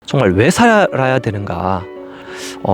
정말 왜 살아야 되는가,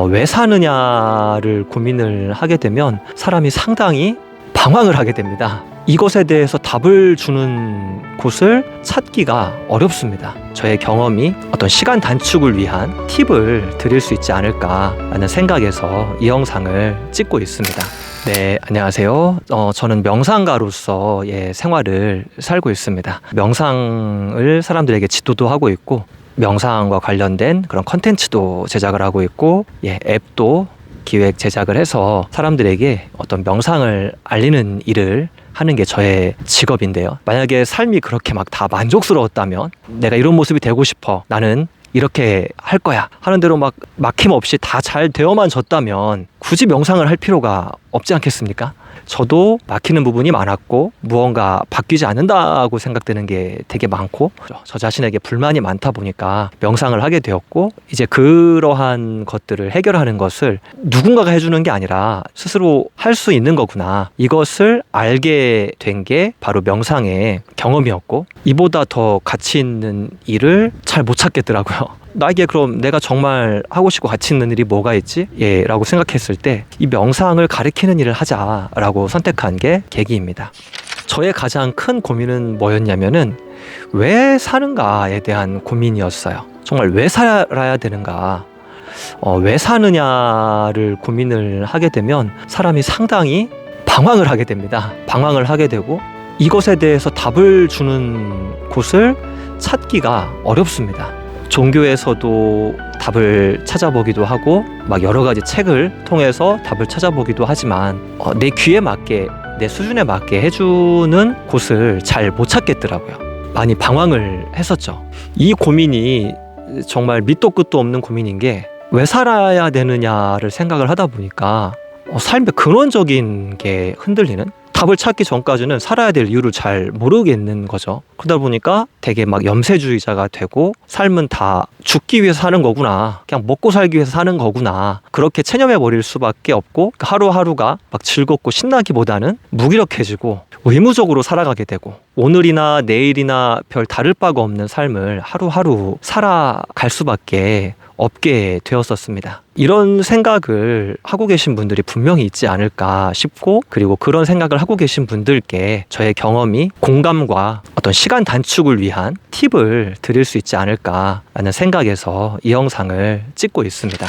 왜 사느냐를 고민을 하게 되면 사람이 상당히 방황을 하게 됩니다. 이것에 대해서 답을 주는 곳을 찾기가 어렵습니다. 저의 경험이 어떤 시간 단축을 위한 팁을 드릴 수 있지 않을까라는 생각에서 이 영상을 찍고 있습니다. 네, 안녕하세요. 저는 명상가로서 생활을 살고 있습니다. 명상을 사람들에게 지도도 하고 있고, 명상과 관련된 그런 컨텐츠도 제작을 하고 있고, 앱도 기획 제작을 해서 사람들에게 어떤 명상을 알리는 일을 하는 게 저의 직업인데요. 만약에 삶이 그렇게 막 다 만족스러웠다면, 내가 이런 모습이 되고 싶어, 나는 이렇게 할 거야 하는 대로 막 막힘없이 다 잘 되어만 졌다면 굳이 명상을 할 필요가 없지 않겠습니까? 저도 막히는 부분이 많았고, 무언가 바뀌지 않는다고 생각되는 게 되게 많고, 저 자신에게 불만이 많다 보니까 명상을 하게 되었고, 이제 그러한 것들을 해결하는 것을 누군가가 해주는 게 아니라 스스로 할 수 있는 거구나, 이것을 알게 된 게 바로 명상의 경험이었고, 이보다 더 가치 있는 일을 잘 못 찾겠더라고요. 나에게 그럼 내가 정말 하고 싶고 가치 있는 일이 뭐가 있지? 라고 생각했을 때 이 명상을 가르치는 일을 하자라고 선택한 게 계기입니다. 저의 가장 큰 고민은 뭐였냐면은 왜 사는가에 대한 고민이었어요. 정말 왜 살아야 되는가, 왜 사느냐를 고민을 하게 되면 사람이 상당히 방황을 하게 됩니다. 방황을 하게 되고, 이것에 대해서 답을 주는 곳을 찾기가 어렵습니다. 종교에서도 답을 찾아보기도 하고, 막 여러 가지 책을 통해서 답을 찾아보기도 하지만 내 귀에 맞게, 내 수준에 맞게 해주는 곳을 잘 못 찾겠더라고요. 많이 방황을 했었죠. 이 고민이 정말 밑도 끝도 없는 고민인 게, 왜 살아야 되느냐를 생각을 하다 보니까 삶의 근원적인 게 흔들리는, 답을 찾기 전까지는 살아야 될 이유를 잘 모르겠는 거죠. 그러다 보니까 되게 막 염세주의자가 되고, 삶은 다 죽기 위해서 사는 거구나, 그냥 먹고 살기 위해서 사는 거구나, 그렇게 체념해 버릴 수밖에 없고, 하루하루가 막 즐겁고 신나기보다는 무기력해지고 의무적으로 살아가게 되고, 오늘이나 내일이나 별 다를 바가 없는 삶을 하루하루 살아갈 수밖에 없게 되었었습니다. 이런 생각을 하고 계신 분들이 분명히 있지 않을까 싶고, 그리고 그런 생각을 하고 계신 분들께 저의 경험이 공감과 어떤 시간 단축을 위한 팁을 드릴 수 있지 않을까라는 생각에서 이 영상을 찍고 있습니다.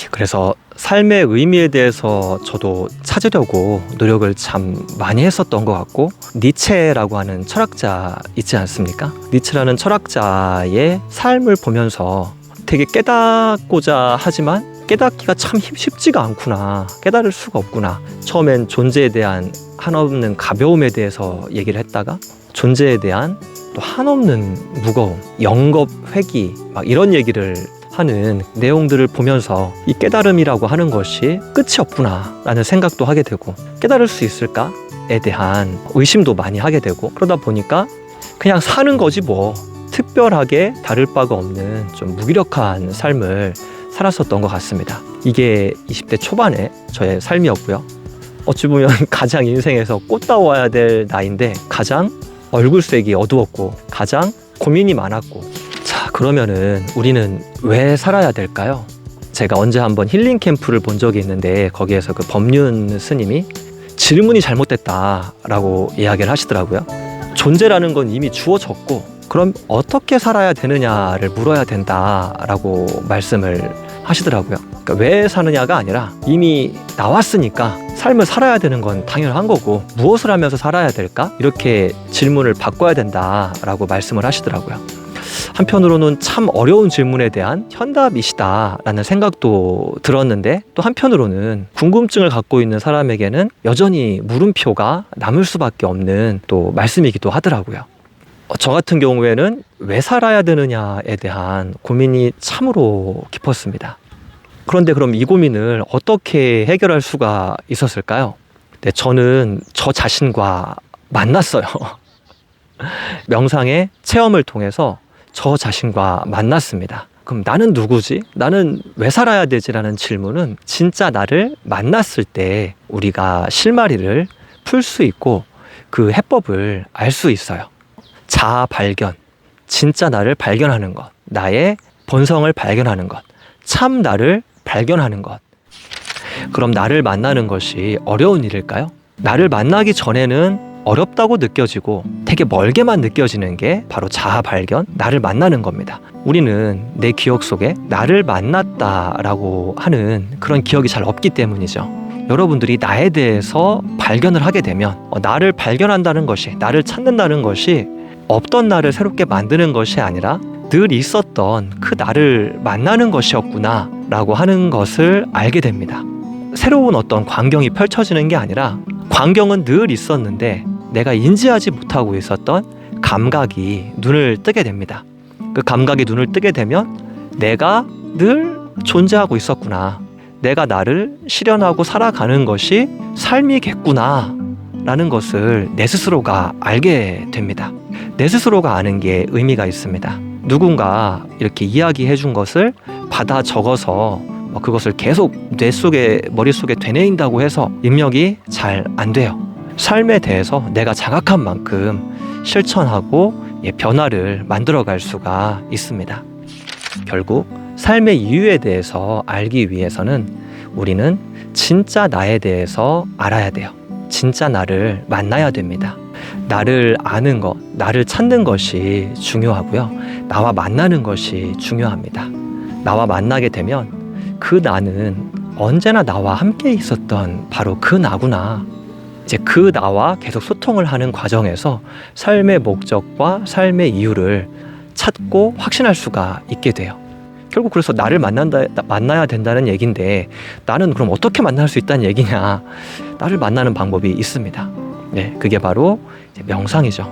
그래서 삶의 의미에 대해서 저도 찾으려고 노력을 참 많이 했었던 것 같고, 니체라고 하는 철학자 있지 않습니까? 니체라는 철학자의 삶을 보면서 되게 깨닫고자 하지만 깨닫기가 참 쉽지가 않구나, 깨달을 수가 없구나. 처음엔 존재에 대한 한없는 가벼움에 대해서 얘기를 했다가, 존재에 대한 또 한없는 무거움, 영겁, 회귀, 막 이런 얘기를 하는 내용들을 보면서 이 깨달음이라고 하는 것이 끝이 없구나 라는 생각도 하게 되고, 깨달을 수 있을까에 대한 의심도 많이 하게 되고, 그러다 보니까 그냥 사는 거지 뭐, 특별하게 다를 바가 없는 좀 무기력한 삶을 살았었던 것 같습니다. 이게 20대 초반의 저의 삶이었고요. 어찌 보면 가장 인생에서 꽃다워야 될 나이인데, 가장 얼굴색이 어두웠고, 가장 고민이 많았고. 자, 그러면은 우리는 왜 살아야 될까요? 제가 언제 한번 힐링 캠프를 본 적이 있는데, 거기에서 그 법륜 스님이 질문이 잘못됐다라고 이야기를 하시더라고요. 존재라는 건 이미 주어졌고, 그럼 어떻게 살아야 되느냐를 물어야 된다라고 말씀을 하시더라고요. 그러니까 왜 사느냐가 아니라 이미 나왔으니까 삶을 살아야 되는 건 당연한 거고, 무엇을 하면서 살아야 될까? 이렇게 질문을 바꿔야 된다라고 말씀을 하시더라고요. 한편으로는 참 어려운 질문에 대한 현답이시다라는 생각도 들었는데, 또 한편으로는 궁금증을 갖고 있는 사람에게는 여전히 물음표가 남을 수밖에 없는 또 말씀이기도 하더라고요. 저 같은 경우에는 왜 살아야 되느냐에 대한 고민이 참으로 깊었습니다. 그런데 그럼 이 고민을 어떻게 해결할 수가 있었을까요? 네, 저는 저 자신과 만났어요. 명상의 체험을 통해서 저 자신과 만났습니다. 그럼 나는 누구지? 나는 왜 살아야 되지라는 질문은 진짜 나를 만났을 때 우리가 실마리를 풀 수 있고, 그 해법을 알 수 있어요. 자아 발견, 진짜 나를 발견하는 것, 나의 본성을 발견하는 것, 참 나를 발견하는 것. 그럼 나를 만나는 것이 어려운 일일까요? 나를 만나기 전에는 어렵다고 느껴지고 되게 멀게만 느껴지는 게 바로 자아 발견, 나를 만나는 겁니다. 우리는 내 기억 속에 나를 만났다라고 하는 그런 기억이 잘 없기 때문이죠. 여러분들이 나에 대해서 발견을 하게 되면 나를 발견한다는 것이, 나를 찾는다는 것이 없던 나를 새롭게 만드는 것이 아니라 늘 있었던 그 나를 만나는 것이었구나 라고 하는 것을 알게 됩니다. 새로운 어떤 광경이 펼쳐지는 게 아니라 광경은 늘 있었는데 내가 인지하지 못하고 있었던 감각이 눈을 뜨게 됩니다. 그 감각이 눈을 뜨게 되면 내가 늘 존재하고 있었구나, 내가 나를 실현하고 살아가는 것이 삶이겠구나 라는 것을 내 스스로가 알게 됩니다. 내 스스로가 아는 게 의미가 있습니다. 누군가 이렇게 이야기해 준 것을 받아 적어서 그것을 계속 뇌 속에, 머릿속에 되뇌인다고 해서 입력이 잘 안 돼요. 삶에 대해서 내가 자각한 만큼 실천하고 변화를 만들어갈 수가 있습니다. 결국 삶의 이유에 대해서 알기 위해서는 우리는 진짜 나에 대해서 알아야 돼요. 진짜 나를 만나야 됩니다. 나를 아는 것, 나를 찾는 것이 중요하고요. 나와 만나는 것이 중요합니다. 나와 만나게 되면 그 나는 언제나 나와 함께 있었던 바로 그 나구나. 이제 그 나와 계속 소통을 하는 과정에서 삶의 목적과 삶의 이유를 찾고 확신할 수가 있게 돼요. 결국 그래서 나를 만나야 된다는 얘기인데, 나는 그럼 어떻게 만날 수 있다는 얘기냐? 나를 만나는 방법이 있습니다. 네, 그게 바로 명상이죠.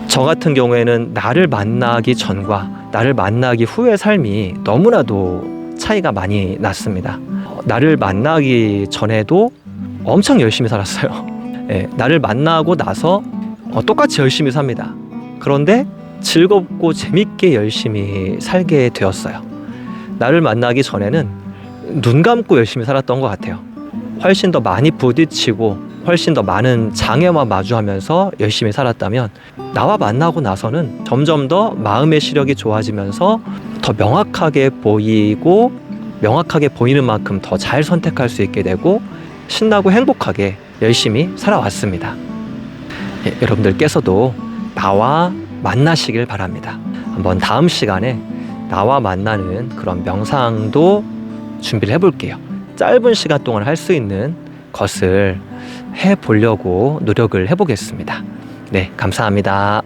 저 같은 경우에는 나를 만나기 전과 나를 만나기 후의 삶이 너무나도 차이가 많이 났습니다. 나를 만나기 전에도 엄청 열심히 살았어요. 네, 나를 만나고 나서 똑같이 열심히 삽니다. 그런데 즐겁고 재밌게 열심히 살게 되었어요. 나를 만나기 전에는 눈 감고 열심히 살았던 것 같아요. 훨씬 더 많이 부딪히고 훨씬 더 많은 장애와 마주하면서 열심히 살았다면, 나와 만나고 나서는 점점 더 마음의 시력이 좋아지면서 더 명확하게 보이고, 명확하게 보이는 만큼 더 잘 선택할 수 있게 되고 신나고 행복하게 열심히 살아왔습니다. 여러분들께서도 나와 만나시길 바랍니다. 한번 다음 시간에 나와 만나는 그런 명상도 준비를 해볼게요. 짧은 시간 동안 할 수 있는 것을 해보려고 노력을 해보겠습니다. 네, 감사합니다.